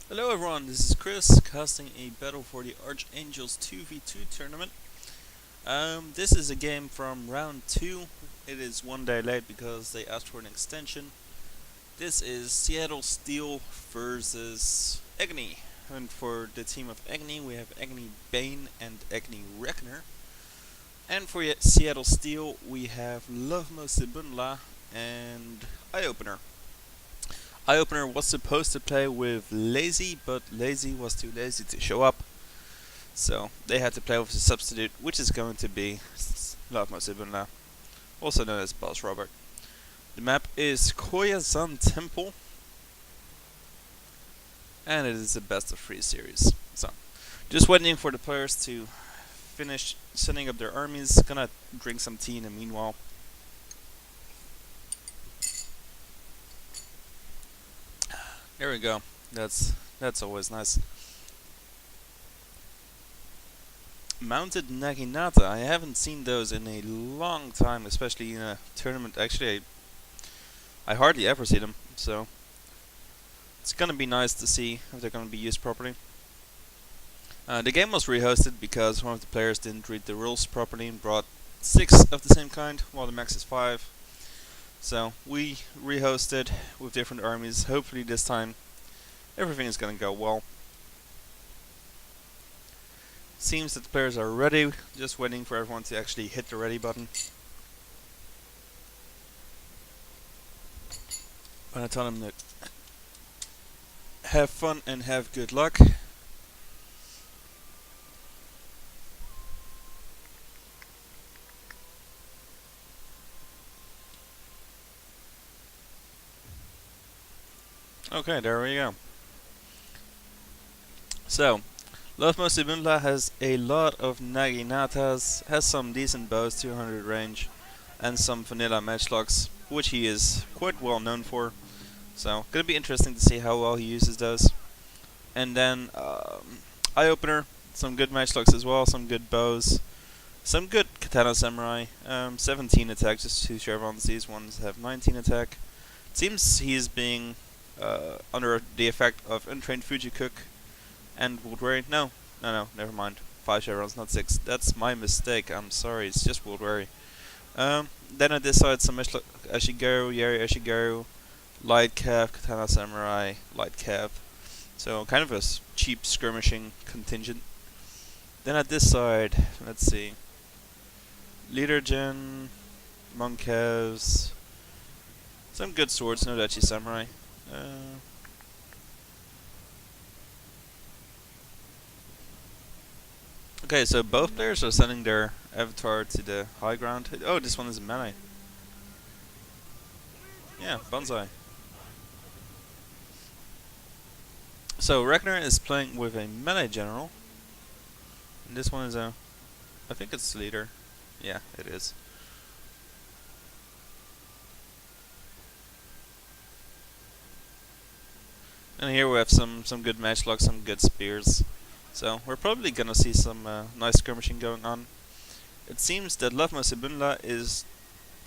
Hello everyone, this is Chris, casting a battle for the Archangels 2v2 tournament. This is a game from round 2. It is one day late because they asked for an extension. This is Seattle Steel versus Aggony. And for the team of Aggony, we have AggonyBane and AggonyReckoner. And for Seattle Steel, we have Luvmo, Sibundla and Eye-Opener. Eye-Opener was supposed to play with Lazy, but Lazy was too lazy to show up. So they had to play with a substitute, which is going to be Luvmo Sibundla, also known as Boss Robert. The map is Koyazan Temple, and it is a best of 3 series. So, just waiting for the players to finish setting up their armies. Gonna drink some tea in the meanwhile. There we go. That's always nice. Mounted Naginata. I haven't seen those in a long time, especially in a tournament. Actually, I hardly ever see them, so it's gonna be nice to see if they're gonna be used properly. The game was rehosted because one of the players didn't read the rules properly and brought 6 of the same kind, while the max is 5. So we rehosted with different armies. Hopefully this time everything is gonna go well. Seems that the players are ready, just waiting for everyone to actually hit the ready button. I'm gonna tell them to have fun and have good luck. Okay, there we go. So, Luvmo Sibundla has a lot of Naginatas, has some decent bows, 200 range, and some vanilla matchlocks, which he is quite well known for. So, gonna be interesting to see how well he uses those. And then, Eye-Opener, some good matchlocks as well, some good bows, some good Katana Samurai, 17 attack, just 2 chevrons. These ones have 19 attack. Seems he's being under the effect of Untrained Fuji Cook and Woodbury. No, never mind. 5 chevrons, not 6. That's my mistake. I'm sorry. It's just Woodbury. Then I decided some Ashigaru, Yari Ashigaru, Light Cav, Katana Samurai, Light Cav. So kind of a cheap skirmishing contingent. Then at this side, let's see. Leader Gen, Monk Cavs, some good swords, no Dachi Samurai. Okay, so both players are sending their avatar to the high ground. Oh, this one is a melee. Yeah, Bonsai. So Reckoner is playing with a melee general. And this one is a... I think it's leader. Yeah, it is. And here we have some good matchlocks, some good spears. So we're probably gonna see some nice skirmishing going on. It seems that Luvmo Sibundla is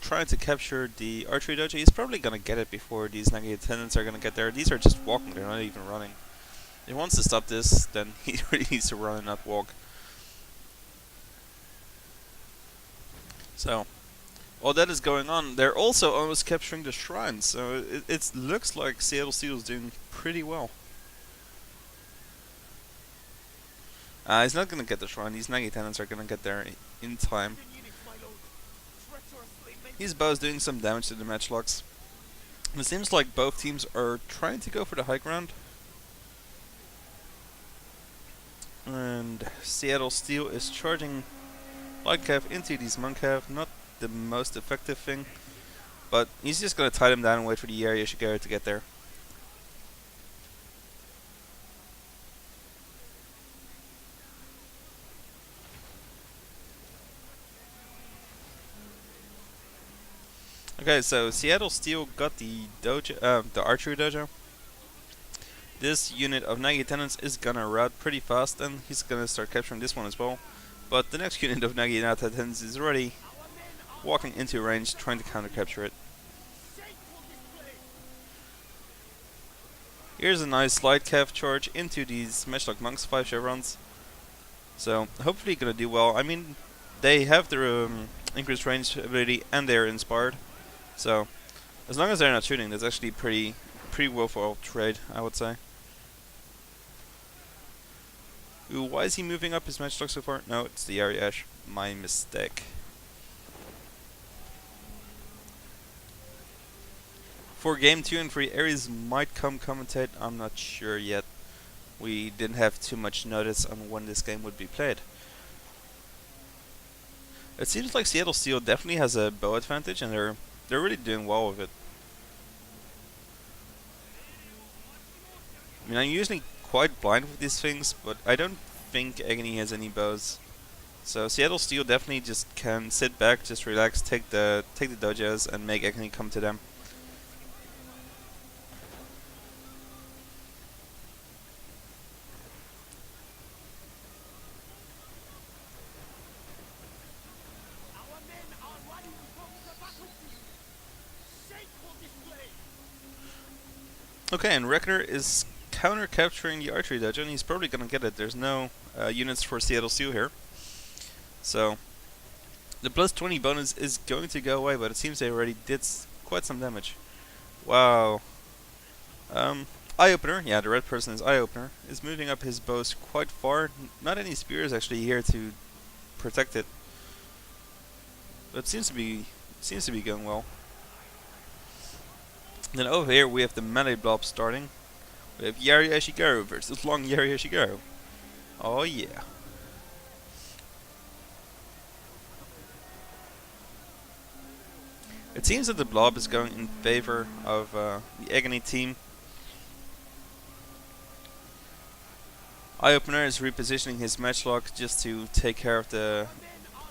trying to capture the archery dojo. He's probably gonna get it before these Nagi attendants are gonna get there. These are just walking, they're not even running. If he wants to stop this, then he really needs to run and not walk. So, while that is going on, they're also almost capturing the shrine. So it looks like Seattle Steel is doing pretty well. He's not gonna get the shrine. These Nagi tenants are gonna get there in time. His bow is doing some damage to the matchlocks. And it seems like both teams are trying to go for the high ground. And Seattle Steel is charging Light Cav into these Monk Cav. Not the most effective thing, but he's just gonna tie them down and wait for the area Shigeru to get there. Okay, so Seattle Steel got the dojo, the archery dojo. This unit of Nagi tenants is gonna route pretty fast, and he's gonna start capturing this one as well. But the next unit of Nagi tenants is already walking into range, trying to counter capture it. Here's a nice light cav charge into these Matchlock Monks 5 chevrons. So hopefully gonna do well. I mean, they have their increased range ability and they're inspired. So as long as they're not shooting, that's actually pretty worthwhile trade, I would say. Ooh, why is he moving up his Matchlock so far? No, it's the area ash. My mistake. For game 2 and 3, Ares might come commentate. I'm not sure yet. We didn't have too much notice on when this game would be played. It seems like Seattle Steel definitely has a bow advantage, and they're really doing well with it. I mean, I'm usually quite blind with these things, but I don't think Aggony has any bows. So Seattle Steel definitely just can sit back, just relax, take the dojos, and make Aggony come to them. Okay, and Reckoner is counter-capturing the archery dojo, and he's probably gonna get it. There's no units for Seattle Steel here. So, the plus 20 bonus is going to go away, but it seems they already did quite some damage. Wow. Eye-Opener, yeah, the red person is Eye-Opener, is moving up his bows quite far. Not any spears actually here to protect it. But it seems to be going well. Then over here we have the melee blob starting. We have Yari Ashigaru versus Long Yari Ashigaru. Oh yeah. It seems that the blob is going in favor of the Aggony team. Eye-Opener is repositioning his Matchlock just to take care of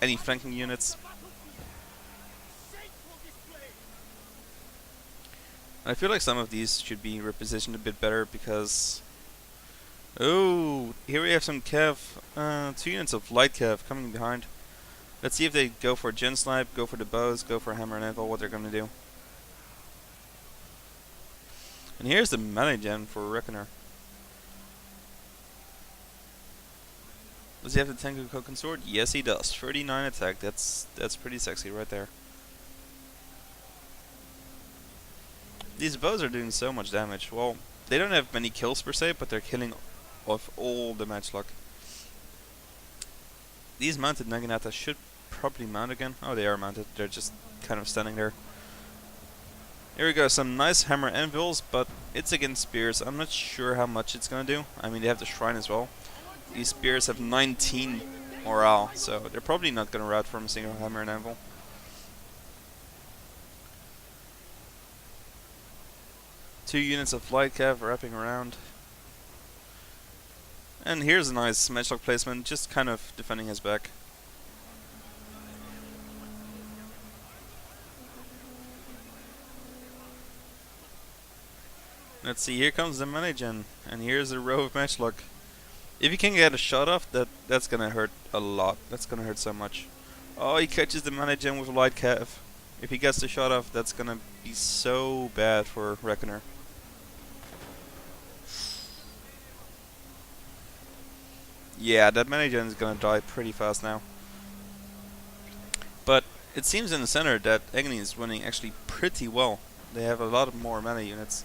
any flanking units. I feel like some of these should be repositioned a bit better because... Oh, here we have some cav, 2 units of light cav coming behind. Let's see if they go for Gen Snipe, go for the bows, go for Hammer and Anvil, what they're going to do. And here's the melee gen for Reckoner. Does he have the Tengu Koken Sword? Yes he does. 39 attack, that's pretty sexy right there. These bows are doing so much damage. Well, they don't have many kills per se, but they're killing off all the Matchlock. These mounted Naginata should probably mount again. Oh, they are mounted. They're just kind of standing there. Here we go, some nice hammer anvils, but it's against spears. I'm not sure how much it's gonna do. I mean, they have the shrine as well. These spears have 19 morale, so they're probably not gonna rout from a single hammer and anvil. Two units of light cav wrapping around. And here's a nice Matchlock placement, just kind of defending his back. Let's see, here comes the melee gen, and here's a row of Matchlock. If you can get a shot off, that's gonna hurt a lot. That's gonna hurt so much. Oh, he catches the melee gen with a light cav. If he gets the shot off, that's gonna be so bad for Reckoner. Yeah, that melee gen is gonna die pretty fast now. But it seems in the center that Aggony is winning actually pretty well. They have a lot of more melee units.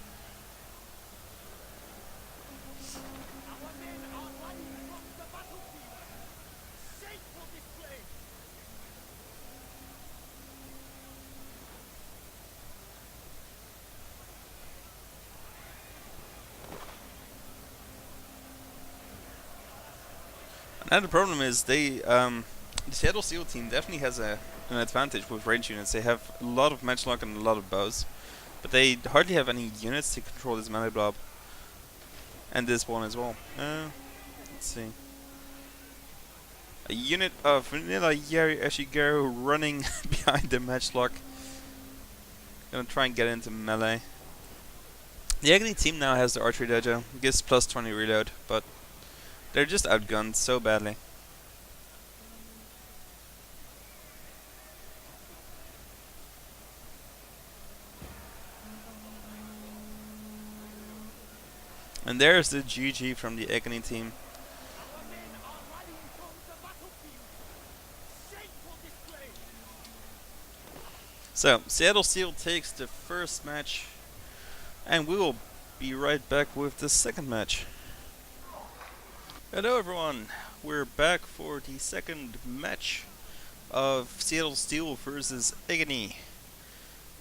Now the problem is the Seattle Steel team definitely has an advantage with range units. They have a lot of Matchlock and a lot of bows, but they hardly have any units to control this melee blob. And this one as well. Let's see. A unit of Vanilla Yari Ashigaru running behind the Matchlock. Gonna try and get into melee. The Aggony team now has the archery dojo. Gives plus 20 reload, but they're just outgunned so badly. And there's the GG from the Aggony team. So, Seattle Steel takes the first match, and we will be right back with the second match. Hello everyone, we're back for the second match of Seattle Steel versus Aggony.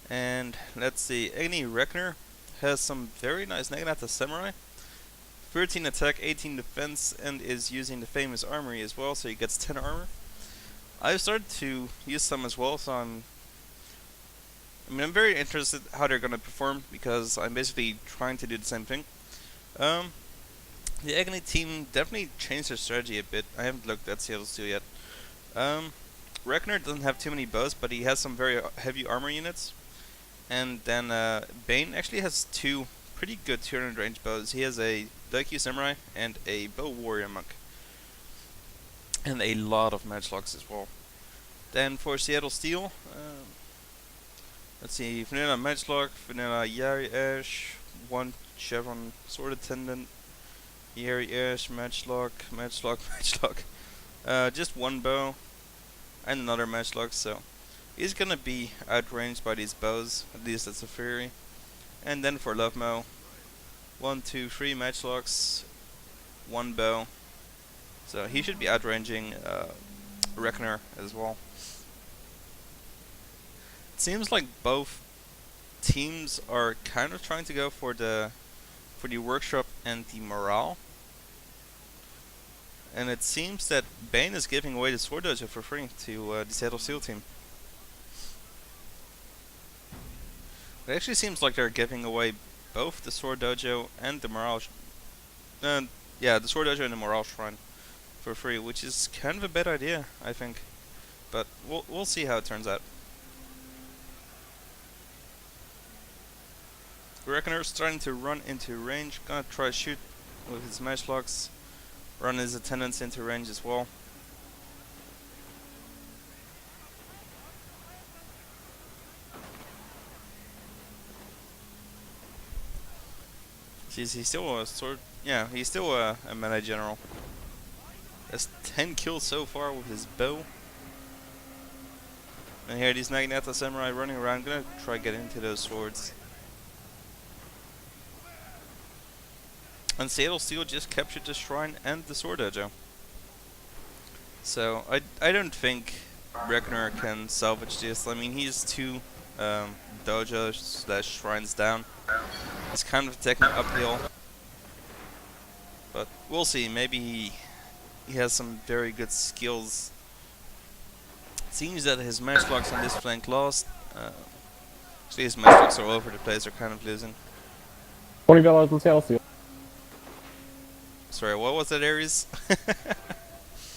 And let's see, AggonyReckoner has some very nice Naginata Samurai. 13 attack, 18 defense, and is using the famous armory as well, so he gets 10 armor. I've started to use some as well, so I'm very interested how they're gonna perform, because I'm basically trying to do the same thing. The Aggony team definitely changed their strategy a bit. I haven't looked at Seattle Steel yet. Reckoner doesn't have too many bows, but he has some very heavy armor units. And then Bane actually has two pretty good 200 range bows. He has a Daikyu Samurai and a Bow Warrior Monk. And a lot of matchlocks as well. Then for Seattle Steel, let's see, Vanilla Matchlock, Vanilla Yari Ash, one Chevron Sword Attendant, Yari Ash, Matchlock, Matchlock. Just one bow and another Matchlock, so he's gonna be outranged by these bows, at least that's a theory. And then for Luvmo, 1, 2, 3 Matchlocks, one bow. So he should be outranging Reckoner as well. It seems like both teams are kind of trying to go for the workshop and the morale. And it seems that Bane is giving away the Sword Dojo for free to the Seattle Steel team. It actually seems like they're giving away both the Sword Dojo and the Morale the Sword Dojo and the Morale Shrine for free, which is kind of a bad idea, I think. But we'll see how it turns out. Reckoner's starting to run into range, gonna try to shoot with his matchlocks, run his attendants into range as well. Jeez, he's still a sword. Yeah, he's still a melee general. Has 10 kills so far with his bow. And here these Naginata Samurai running around, gonna try get into those swords. And Seattle Steel just captured the shrine and the Sword Dojo. So I don't think Reckoner can salvage this. I mean, he's two dojos/shrines down. It's kind of taking uphill. But we'll see, maybe he has some very good skills. It seems that his matchlocks on this flank lost. Actually his matchlocks are all over the place, are kind of losing. $20 on Seattle Steel. Sorry, what was that, Aries?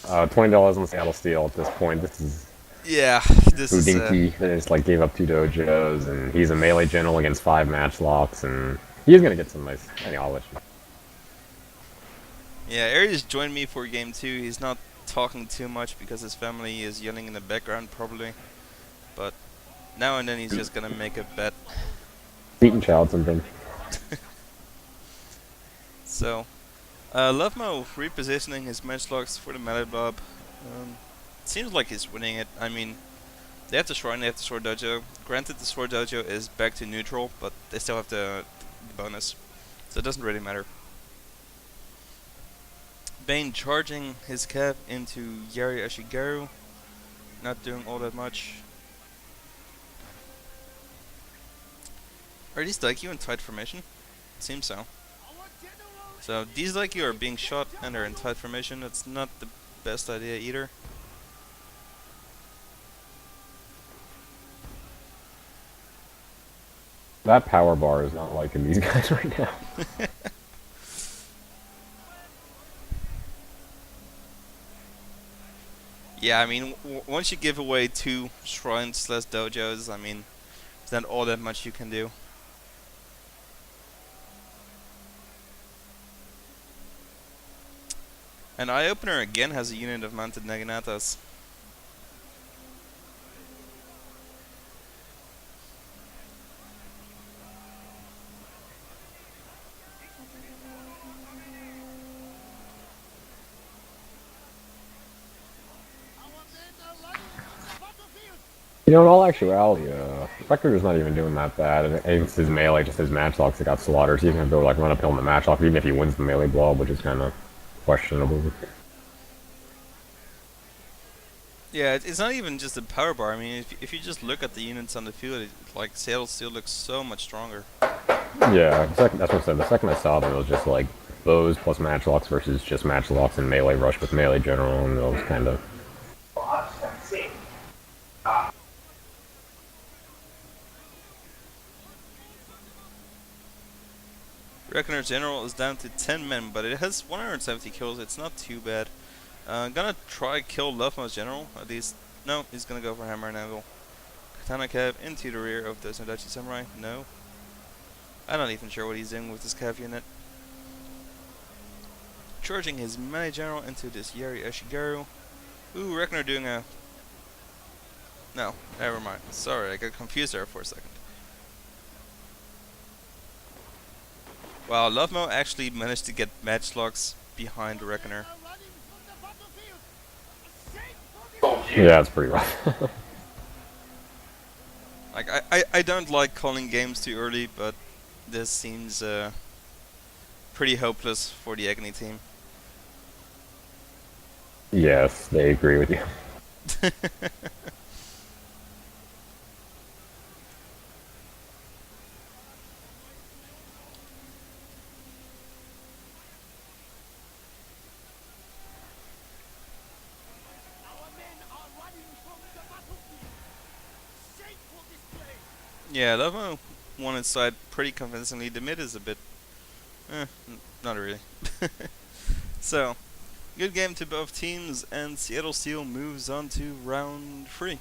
$20 on Seattle Steel at this point. This is yeah, this is Houdinki. They just like gave up 2 dojos, and he's a melee general against 5 matchlocks, and he's gonna get some nice. Anyway, I'll let you. Yeah, Aries joined me for game 2. He's not talking too much because his family is yelling in the background probably. But now and then he's just gonna make a bet. Eating child syndrome. So, Luvmo repositioning his matchlocks for the melee blob. Seems like he's winning it. I mean, they have the shrine, they have the Sword Dojo. Granted, the Sword Dojo is back to neutral, but they still have the bonus. So it doesn't really matter. Bane charging his cap into Yari Ashigaru. Not doing all that much. Are these Daikyu in tight formation? Seems so. So these Daikyu are being shot and they're in tight formation. That's not the best idea either. That power bar is not liking these guys right now. Yeah, I mean, once you give away 2 shrines/dojos, I mean, there's not all that much you can do. And Eye Opener again has a unit of mounted Naginatas. You know, in all actuality, Rector's not even doing that bad. And against his melee, just his matchlocks that got slaughtered. So you can go like run uphill in the matchlock, even if he wins the melee blow, which is kind of questionable. Yeah, it's not even just a power bar. I mean, if you just look at the units on the field, like Seattle Steel looks so much stronger. Yeah, that's what I said. The second I saw them, it was just like bows plus matchlocks versus just matchlocks and melee rush with melee general, and it was kind of. Reckoner General is down to 10 men, but it has 170 kills. It's not too bad. Gonna try kill Luvmo's General. At least, no, he's gonna go for Hammer and Anvil. Katana Cav into the rear of the Nodachi Samurai. No. I'm not even sure what he's doing with this Cav unit. Charging his melee general into this Yari Ashigaru. Ooh, Reckoner doing a... No, never mind. Sorry, I got confused there for a second. Wow, Luvmo actually managed to get matchlocks behind the Reckoner. Yeah, it's pretty rough. Like, I don't like calling games too early, but this seems pretty hopeless for the Aggony team. Yes, they agree with you. Yeah, Luvmo won his side pretty convincingly. The mid is a bit... not really. So, good game to both teams, and Seattle Steel moves on to round 3.